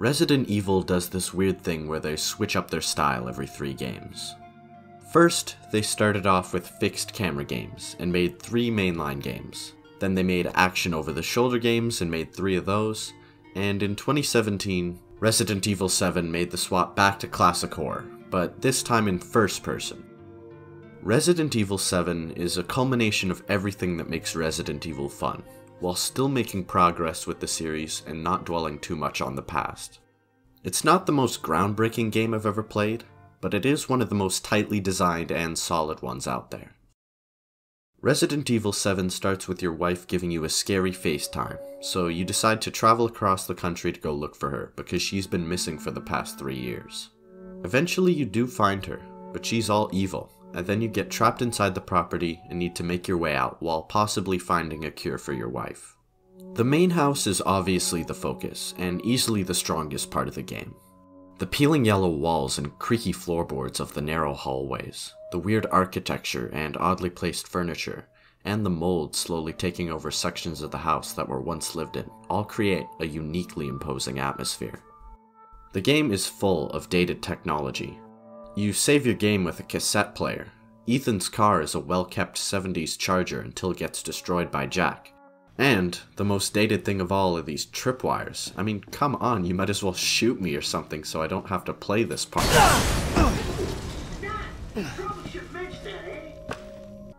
Resident Evil does this weird thing where they switch up their style every 3 games. First, they started off with fixed camera games and made 3 mainline games. Then they made action over the shoulder games and made 3 of those. And in 2017, Resident Evil 7 made the swap back to classic horror, but this time in first person. Resident Evil 7 is a culmination of everything that makes Resident Evil fun, while still making progress with the series and not dwelling too much on the past. It's not the most groundbreaking game I've ever played, but it is one of the most tightly designed and solid ones out there. Resident Evil 7 starts with your wife giving you a scary FaceTime, so you decide to travel across the country to go look for her because she's been missing for the past 3 years. Eventually you do find her, but she's all evil, and then you get trapped inside the property and need to make your way out while possibly finding a cure for your wife. The main house is obviously the focus, and easily the strongest part of the game. The peeling yellow walls and creaky floorboards of the narrow hallways, the weird architecture and oddly placed furniture, and the mold slowly taking over sections of the house that were once lived in, all create a uniquely imposing atmosphere. The game is full of dated technology. You save your game with a cassette player. Ethan's car is a well-kept 70s Charger until it gets destroyed by Jack. And, the most dated thing of all are these tripwires. I mean, come on, you might as well shoot me or something so I don't have to play this part.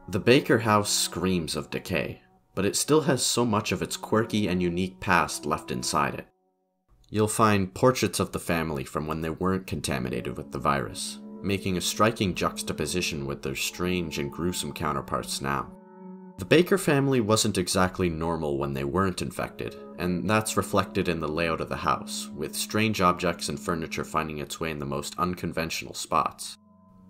The Baker house screams of decay, but it still has so much of its quirky and unique past left inside it. You'll find portraits of the family from when they weren't contaminated with the virus, making a striking juxtaposition with their strange and gruesome counterparts now. The Baker family wasn't exactly normal when they weren't infected, and that's reflected in the layout of the house, with strange objects and furniture finding its way in the most unconventional spots.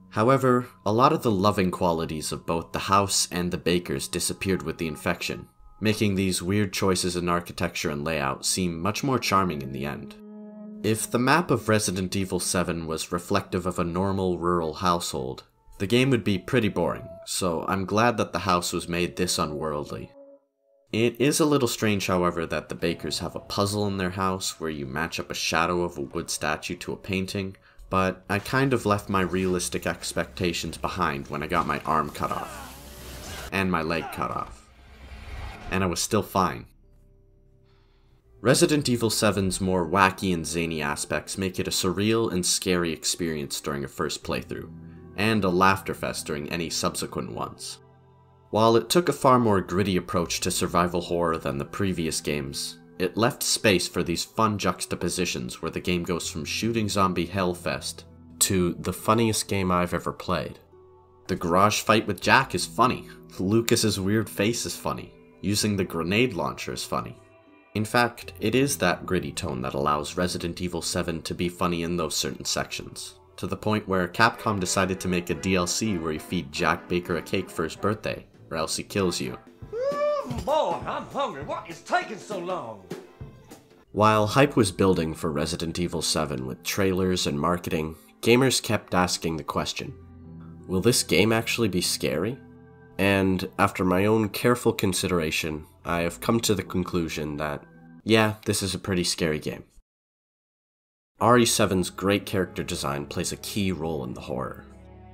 However, a lot of the loving qualities of both the house and the Bakers disappeared with the infection, making these weird choices in architecture and layout seem much more charming in the end. If the map of Resident Evil 7 was reflective of a normal rural household, the game would be pretty boring, so I'm glad that the house was made this unworldly. It is a little strange, however, that the Bakers have a puzzle in their house where you match up a shadow of a wood statue to a painting, but I kind of left my realistic expectations behind when I got my arm cut off, and my leg cut off. And I was still fine. Resident Evil 7's more wacky and zany aspects make it a surreal and scary experience during a first playthrough, and a laughter fest during any subsequent ones. While it took a far more gritty approach to survival horror than the previous games, it left space for these fun juxtapositions where the game goes from shooting zombie hellfest to the funniest game I've ever played. The garage fight with Jack is funny, Lucas's weird face is funny, using the grenade launcher is funny. In fact, it is that gritty tone that allows Resident Evil 7 to be funny in those certain sections, to the point where Capcom decided to make a DLC where you feed Jack Baker a cake for his birthday, or else he kills you. Boy, I'm hungry. What is taking so long? While hype was building for Resident Evil 7 with trailers and marketing, gamers kept asking the question, will this game actually be scary? And after my own careful consideration, I have come to the conclusion that, yeah, this is a pretty scary game. RE7's great character design plays a key role in the horror.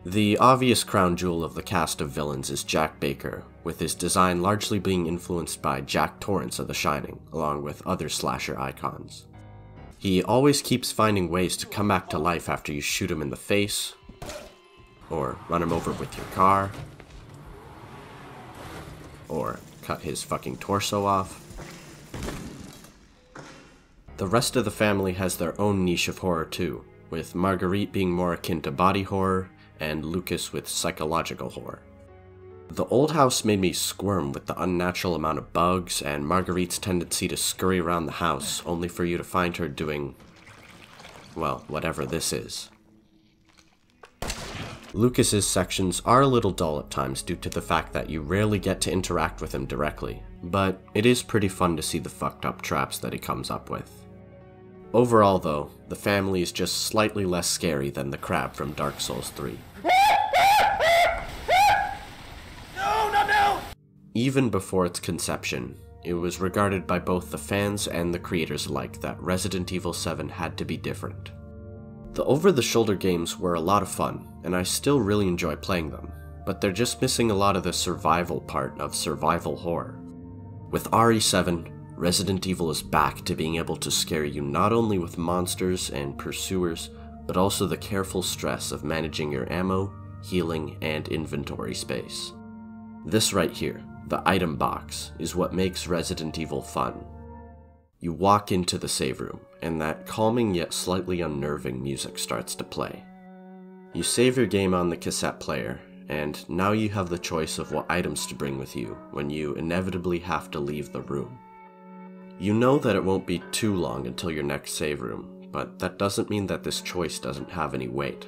The obvious crown jewel of the cast of villains is Jack Baker, with his design largely being influenced by Jack Torrance of The Shining, along with other slasher icons. He always keeps finding ways to come back to life after you shoot him in the face, or run him over with your car, or cut his fucking torso off. The rest of the family has their own niche of horror too, with Marguerite being more akin to body horror, and Lucas with psychological horror. The old house made me squirm with the unnatural amount of bugs and Marguerite's tendency to scurry around the house only for you to find her doing, well, whatever this is. Lucas's sections are a little dull at times due to the fact that you rarely get to interact with him directly, but it is pretty fun to see the fucked up traps that he comes up with. Overall though, the family is just slightly less scary than the crab from Dark Souls 3. Even before its conception, it was regarded by both the fans and the creators alike that Resident Evil 7 had to be different. The over-the-shoulder games were a lot of fun, and I still really enjoy playing them, but they're just missing a lot of the survival part of survival horror. With RE7, Resident Evil is back to being able to scare you not only with monsters and pursuers, but also the careful stress of managing your ammo, healing, and inventory space. This right here, the item box, is what makes Resident Evil fun. You walk into the save room, and that calming yet slightly unnerving music starts to play. You save your game on the cassette player, and now you have the choice of what items to bring with you when you inevitably have to leave the room. You know that it won't be too long until your next save room, but that doesn't mean that this choice doesn't have any weight.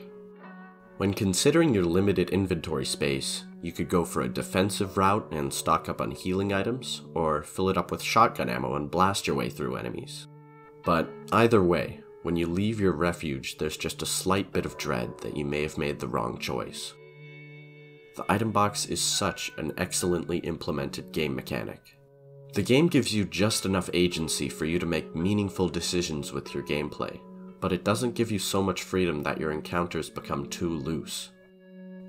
When considering your limited inventory space, you could go for a defensive route and stock up on healing items, or fill it up with shotgun ammo and blast your way through enemies. But either way, when you leave your refuge, there's just a slight bit of dread that you may have made the wrong choice. The item box is such an excellently implemented game mechanic. The game gives you just enough agency for you to make meaningful decisions with your gameplay, but it doesn't give you so much freedom that your encounters become too loose.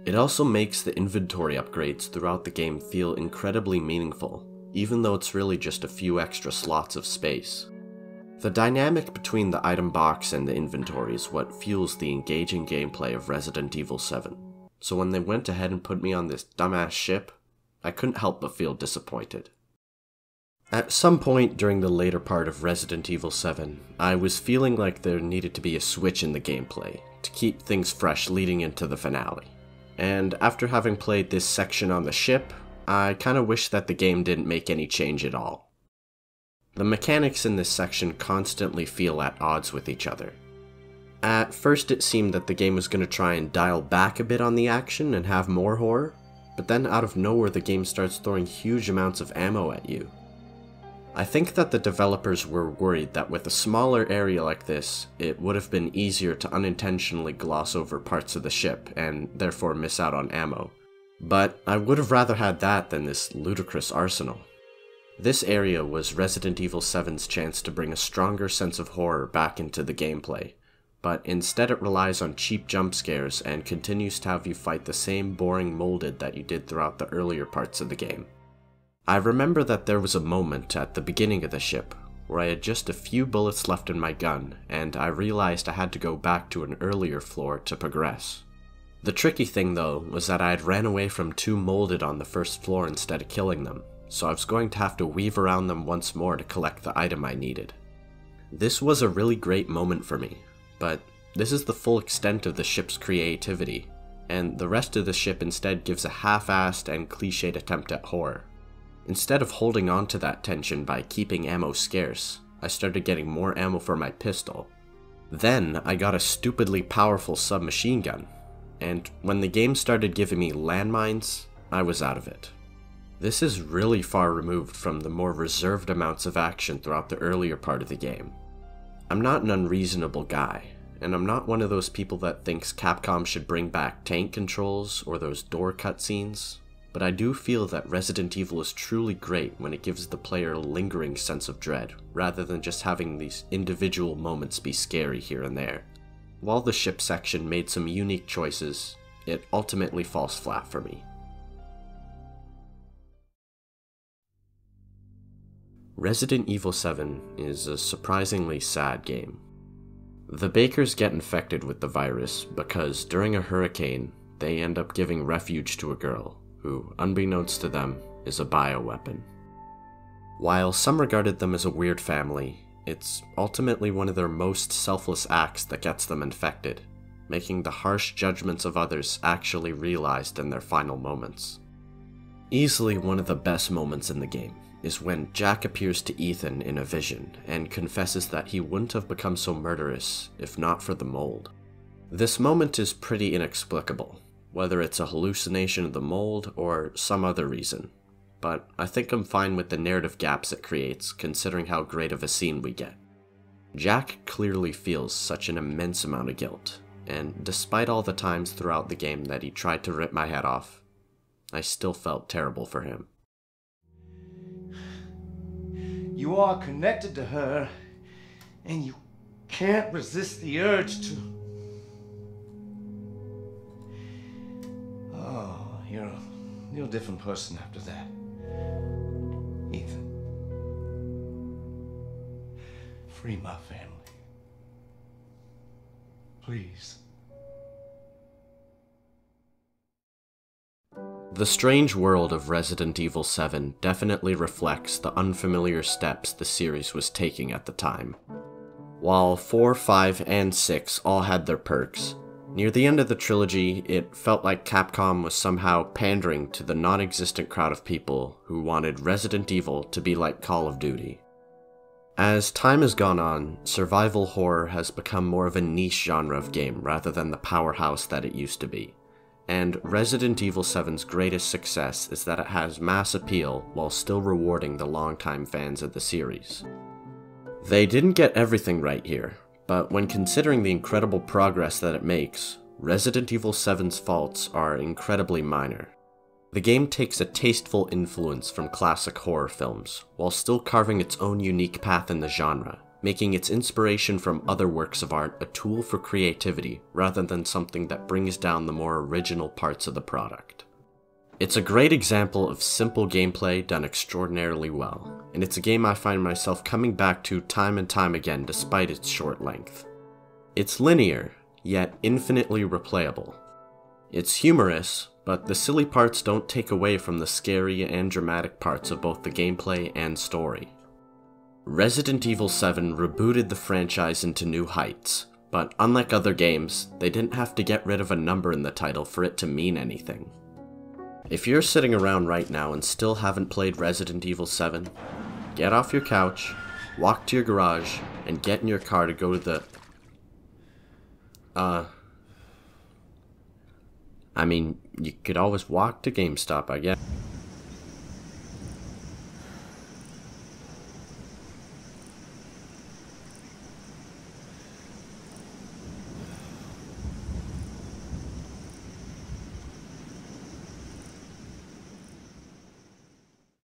It also makes the inventory upgrades throughout the game feel incredibly meaningful, even though it's really just a few extra slots of space. The dynamic between the item box and the inventory is what fuels the engaging gameplay of Resident Evil 7, so when they went ahead and put me on this dumbass ship, I couldn't help but feel disappointed. At some point during the later part of Resident Evil 7, I was feeling like there needed to be a switch in the gameplay to keep things fresh leading into the finale. And after having played this section on the ship, I kinda wish that the game didn't make any change at all. The mechanics in this section constantly feel at odds with each other. At first it seemed that the game was going to try and dial back a bit on the action and have more horror, but then out of nowhere the game starts throwing huge amounts of ammo at you. I think that the developers were worried that with a smaller area like this, it would have been easier to unintentionally gloss over parts of the ship and therefore miss out on ammo. But I would have rather had that than this ludicrous arsenal. This area was Resident Evil 7's chance to bring a stronger sense of horror back into the gameplay, but instead it relies on cheap jump scares and continues to have you fight the same boring molded that you did throughout the earlier parts of the game. I remember that there was a moment at the beginning of the ship where I had just a few bullets left in my gun, and I realized I had to go back to an earlier floor to progress. The tricky thing though was that I had ran away from two molded on the first floor instead of killing them, so I was going to have to weave around them once more to collect the item I needed. This was a really great moment for me, but this is the full extent of the ship's creativity, and the rest of the ship instead gives a half-assed and cliched attempt at horror. Instead of holding on to that tension by keeping ammo scarce, I started getting more ammo for my pistol. Then I got a stupidly powerful submachine gun, and when the game started giving me landmines, I was out of it. This is really far removed from the more reserved amounts of action throughout the earlier part of the game. I'm not an unreasonable guy, and I'm not one of those people that thinks Capcom should bring back tank controls or those door cutscenes, but I do feel that Resident Evil is truly great when it gives the player a lingering sense of dread, rather than just having these individual moments be scary here and there. While the ship section made some unique choices, it ultimately falls flat for me. Resident Evil 7 is a surprisingly sad game. The Bakers get infected with the virus because during a hurricane, they end up giving refuge to a girl who, unbeknownst to them, is a bioweapon. While some regarded them as a weird family, it's ultimately one of their most selfless acts that gets them infected, making the harsh judgments of others actually realized in their final moments. Easily one of the best moments in the game is when Jack appears to Ethan in a vision and confesses that he wouldn't have become so murderous if not for the mold. This moment is pretty inexplicable, whether it's a hallucination of the mold or some other reason, but I think I'm fine with the narrative gaps it creates considering how great of a scene we get. Jack clearly feels such an immense amount of guilt, and despite all the times throughout the game that he tried to rip my head off, I still felt terrible for him. You are connected to her, and you can't resist the urge to... Oh, you're a different person after that. Ethan. Free my family. Please. The strange world of Resident Evil 7 definitely reflects the unfamiliar steps the series was taking at the time. While 4, 5, and 6 all had their perks, near the end of the trilogy, it felt like Capcom was somehow pandering to the non-existent crowd of people who wanted Resident Evil to be like Call of Duty. As time has gone on, survival horror has become more of a niche genre of game rather than the powerhouse that it used to be. And Resident Evil 7's greatest success is that it has mass appeal while still rewarding the longtime fans of the series. They didn't get everything right here, but when considering the incredible progress that it makes, Resident Evil 7's faults are incredibly minor. The game takes a tasteful influence from classic horror films, while still carving its own unique path in the genre, making its inspiration from other works of art a tool for creativity rather than something that brings down the more original parts of the product. It's a great example of simple gameplay done extraordinarily well, and it's a game I find myself coming back to time and time again despite its short length. It's linear, yet infinitely replayable. It's humorous, but the silly parts don't take away from the scary and dramatic parts of both the gameplay and story. Resident Evil 7 rebooted the franchise into new heights, but unlike other games, they didn't have to get rid of a number in the title for it to mean anything. If you're sitting around right now and still haven't played Resident Evil 7, get off your couch, walk to your garage, and get in your car to go to the... I mean, you could always walk to GameStop, I guess.